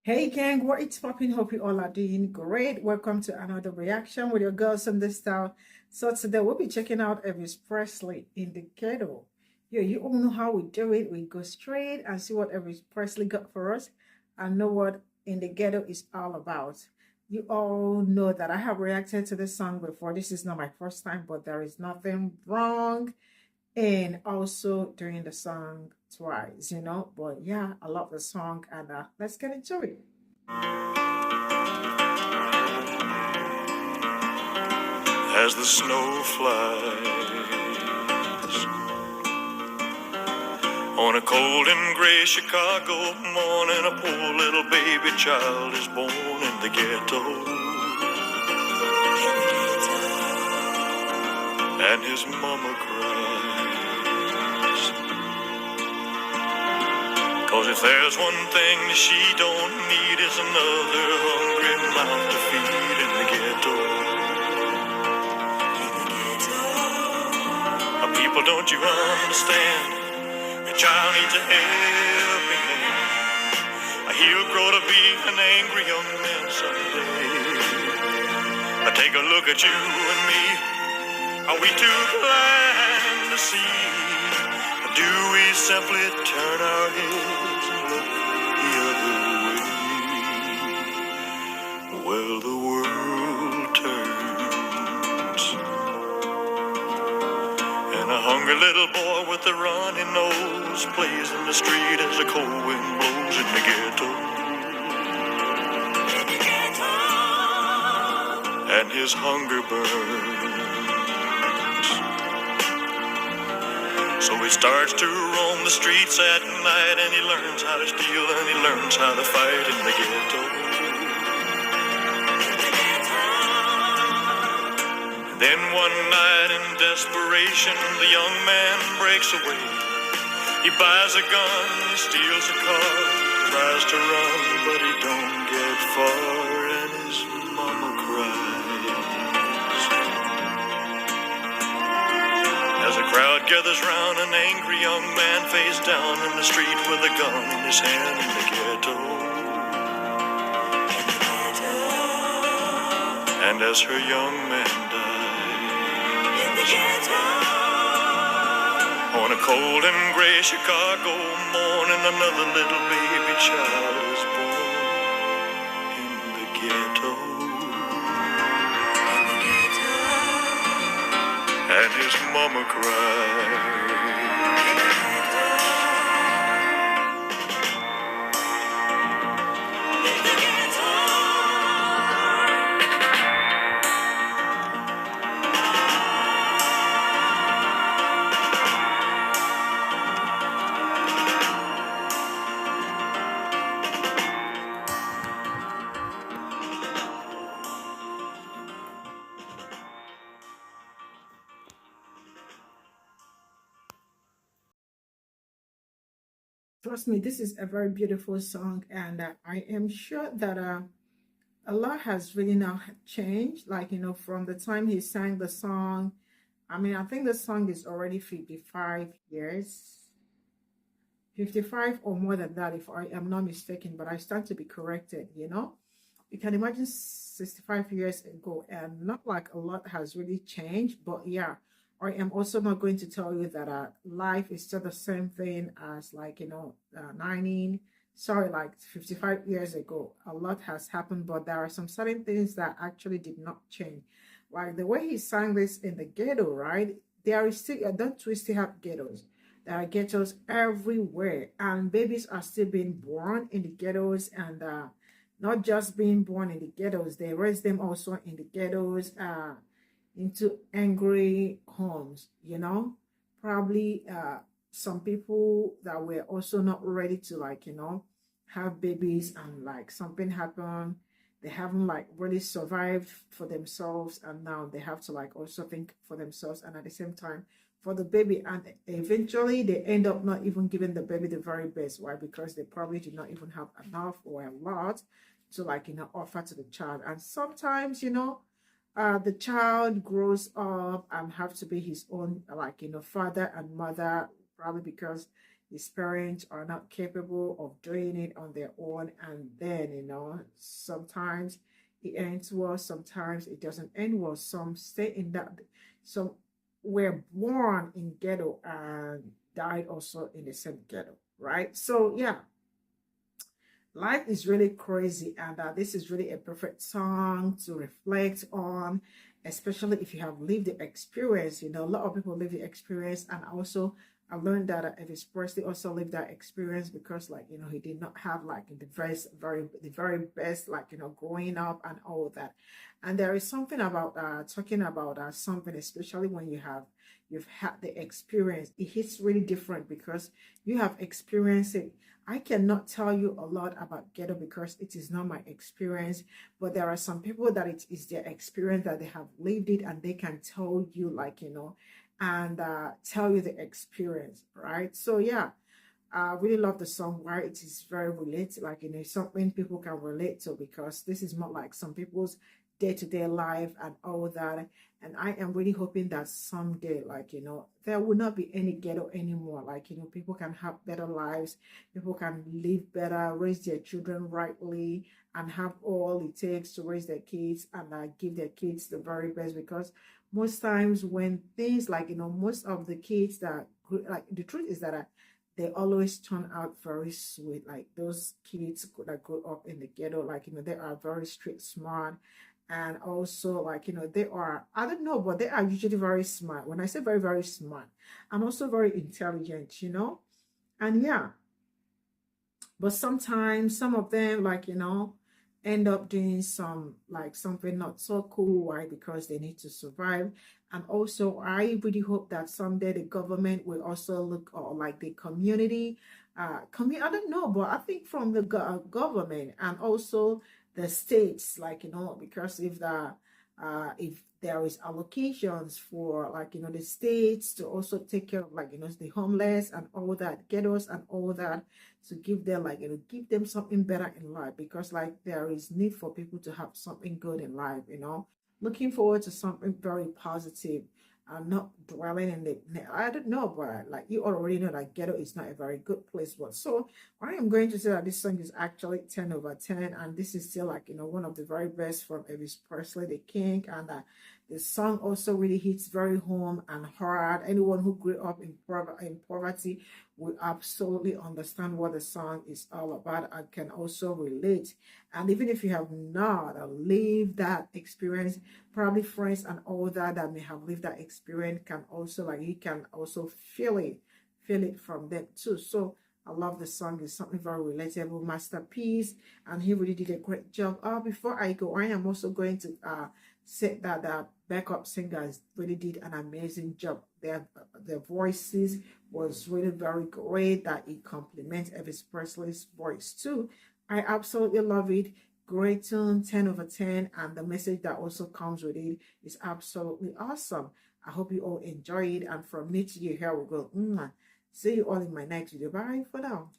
Hey gang, what it's popping? Hope you all are doing great. Welcome to another reaction with your girls in this style. So today we'll be checking out Elvis Presley in the ghetto. Yeah, you all know how we do it. We go straight and see what Elvis Presley got for us and know what in the ghetto is all about. You all know that I have reacted to this song before. This is not my first time, but there is nothing wrong and also during the song twice. But yeah, I love the song and let's get into it. As the snow flies on a cold and gray Chicago morning, a poor little baby child is born in the ghetto, and his mama cries, 'cause if there's one thing that she don't need, is another hungry mouth to feed in the ghetto. People, don't you understand? Your child needs a helping hand. He'll grow to be an angry young man someday. Take a look at you and me. Are we too blind to see? Or do we simply turn our heads and look the other way? Well, the world turns, and a hungry little boy with a runny nose plays in the street as the cold wind blows in the ghetto. And his hunger burns, so he starts to roam the streets at night, and he learns how to steal and he learns how to fight in the ghetto. Then one night in desperation, the young man breaks away. He buys a gun, he steals a car, tries to run, but he don't get far, and his mama cries. As a crowd gathers round, an angry young man face down in the street with a gun in his hand in the ghetto. And as her young man on a cold and gray Chicago morning, another little baby child is born in the ghetto. And his mama cried. Trust me, this is a very beautiful song, and I am sure that a lot has really now changed. From the time he sang the song. I mean, I think the song is already 55 years, 55 or more than that, if I am not mistaken, but I stand to be corrected. You can imagine 65 years ago, and not like a lot has really changed, but yeah, I am also not going to tell you that life is still the same thing as 55 years ago. A lot has happened, but there are some certain things that actually did not change. Like the way he sang this in the ghetto, right? There is still, don't we still have ghettos? There are ghettos everywhere, and babies are still being born in the ghettos, and not just being born in the ghettos, they raise them also in the ghettos, into angry homes. Probably some people that were also not ready to have babies, and like something happened, they haven't like really survived for themselves, and now they have to like also think for themselves and at the same time for the baby, and eventually they end up not even giving the baby the very best. Why? Because they probably did not even have enough or a lot to offer to the child. And sometimes the child grows up and have to be his own father and mother, probably because his parents are not capable of doing it on their own, and then sometimes it ends well, sometimes it doesn't end well. Some stay in that, some were born in ghetto and died also in the same ghetto, right? So yeah, life is really crazy, and this is really a perfect song to reflect on, especially if you have lived the experience. A lot of people live the experience, and also I learned that Elvis Presley also lived that experience, because like he did not have like the very best, like growing up and all of that. And there is something about talking about something, especially when you've had the experience. It hits really different because you have experienced it. I cannot tell you a lot about ghetto because it is not my experience, but there are some people that it is their experience, that they have lived it, and they can tell you, like, and tell you the experience, right? So yeah, I really love the song. Why? It is very related, like something people can relate to, because this is not like some people's day-to-day life and all that. And I am really hoping that someday, like there will not be any ghetto anymore. Like people can have better lives, people can live better, raise their children rightly, and have all it takes to raise their kids, and give their kids the very best. Because most times when things like most of the kids that like, the truth is that they always turn out very sweet. Like those kids that grew up in the ghetto, like they are very street smart, and also like they are, I don't know, but they are usually very smart. When I say very very smart, and also very intelligent, and yeah. But sometimes some of them, like end up doing some, like something not so cool. Why? Because they need to survive. And also I really hope that someday the government will also look, or like the community, I don't know, but I think from the government and also the states, like because if there is allocations for, like the states to also take care of, like the homeless and all that, ghettos and all that, to give them, like give them something better in life, because like there is need for people to have something good in life. Looking forward to something very positive. I'm not dwelling in the, I don't know, but like you already know that ghetto is not a very good place. But so I am going to say that this song is actually 10 over 10, and this is still like one of the very best from Elvis Presley, the king. And the song also really hits very home and hard. Anyone who grew up in poverty will absolutely understand what the song is all about and can also relate. And even if you have not lived that experience, probably friends and all that may have lived that experience can also, like, you can also feel it from them too. So I love the song. It's something very relatable, masterpiece, and he really did a great job. Before I go, I am also going to say that the backup singers really did an amazing job. Their voices was really very great, that it complements Elvis Presley's voice too. I absolutely love it. Great tune, 10 over 10, and the message that also comes with it is absolutely awesome. I hope you all enjoy it, and from me to you, here we go. See you all in my next video. Bye for now.